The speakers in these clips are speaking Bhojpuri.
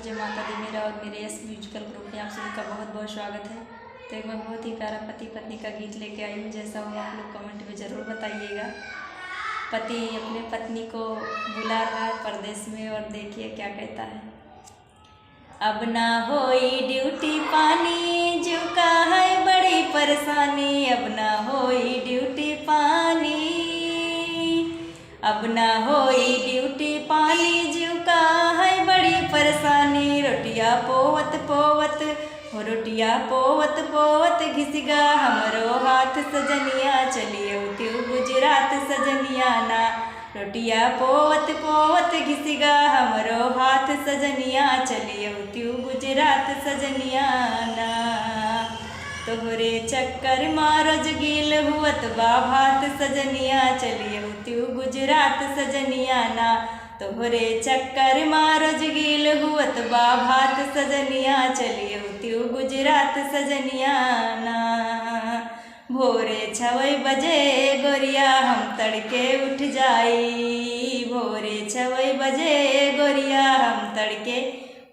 जय माता दी। मेरा और मेरे यस म्यूजिकल ग्रुप में आप सभी का बहुत बहुत स्वागत है। तो एक मैं बहुत ही प्यारा पति पत्नी का गीत लेके आई हूँ, जैसा हो आप लोग कमेंट में ज़रूर बताइएगा। पति अपने पत्नी को बुला रहा है परदेश में और देखिए क्या कहता है। अब ना होई ड्यूटी पानी जीव का है बड़ी परेशानी, अब ना होई ड्यूटी पानी, अब ना होई ड्यूटी पानी जीव का है बड़ी परेशानी। रोटिया पोवत पोवत हो रोटिया पोवत पोवत घिसगा हमरो हाथ सजनिया, चलिए त्यू गुजरात सजनिया ना। रोटिया पोवत पोवत घिसगा हमरो हाथ सजनिया, चलिए त्यू गुजरात सजनिया ना। तोहरे चक्कर मारोज गिल हुअत बा भात सजनिया, चलिए त्यू गुजरात सजनिया ना। तोहरे चक्कर मारोज गिल हुअत बा भात सजनिया, चलिए त्यू गुजरात सजनिया ना। भोरे 6 बजे गोरिया हम तड़के उठ जाई, भोरे 6 बजे गोरिया हम तड़के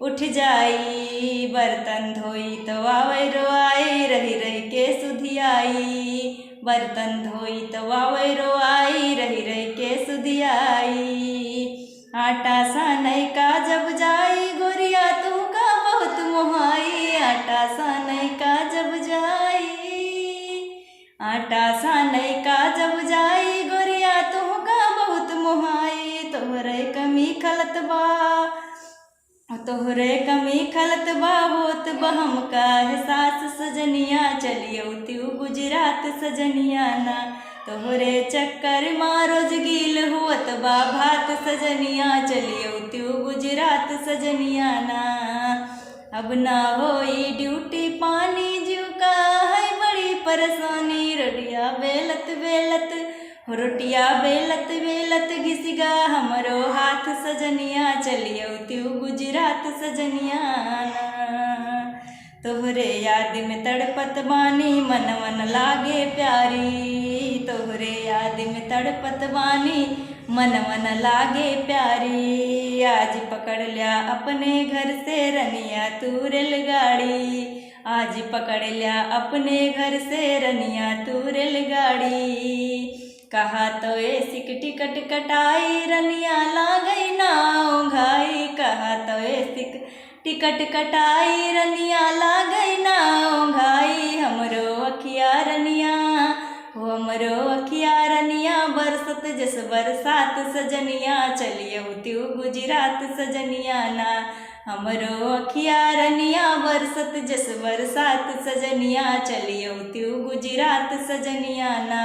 उठ जाई। बर्तन धोई तो आवे रोआई, रही रही के सुधियाई। बर्तन धोई तो आवे रोआई, रही रही के सुधियाई। आटा सानई का जब जाई गोरिया तू का बहुत मोहाई, आटा सानई का जब जाई, आटा सानई का जब जाई गोरिया तू का बहुत मोहाई। तोहरे कमी खलत बा, तोहरे कमी खलत बा होत बहम का एहसास सजनिया, चलिए त्यू गुजरात सजनिया ना। तोहरे चक्कर मारोज गिल हुअत बा भात सजनिया, चलिए त्यू गुजरात सजनिया ना। अब ना होई ड्यूटी पानी जीव का है बड़ी परेशानी। रोटिया बेलत बेलत रोटिया बेलत बेलत घिसगा हमरो हाथ सजनिया, चलिए त्यू गुजरात सजनिया ना। तोहरे याद में तड़पत बानी मन मन लागे प्यारी, तोहरे याद में तड़पत बानी मन मन लागे प्यारी। आज पकड़ लिया अपने घर से रनिया तू रेलगाड़ी, आज पकड़ लिया अपने घर से रनिया तू रेलगाड़ी। कहा तो ऐसिक टिकट कटाई रनिया ला गई नाव घाई, कहा तो ऐसिक टिकट कटाई रनिया ला गई नाव घाई। हमरो अखिया रनिया हो हमरो अखिया रनिया बरसत जस बरसात सजनिया, चलिए त्यू गुजरात सजनिया ना। हमरो अखिया रनिया बरसत जस बरसात सजनिया, चलिए त्यू गुजरात सजनिया ना।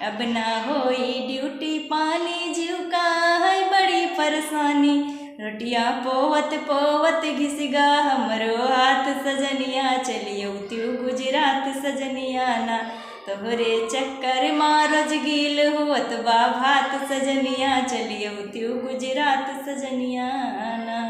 अब ना होई ड्यूटी पानी जीव का है बड़ी परेशानी। रोटिया पोवत पोवत घिसगा हमरो हाथ सजनिया, चलिए त्यू गुजरात सजनिया ना। तोहरे चक्कर मारोज गिल हुअत बा भात सजनिया, चलिए त्यू गुजरात सजनिया ना।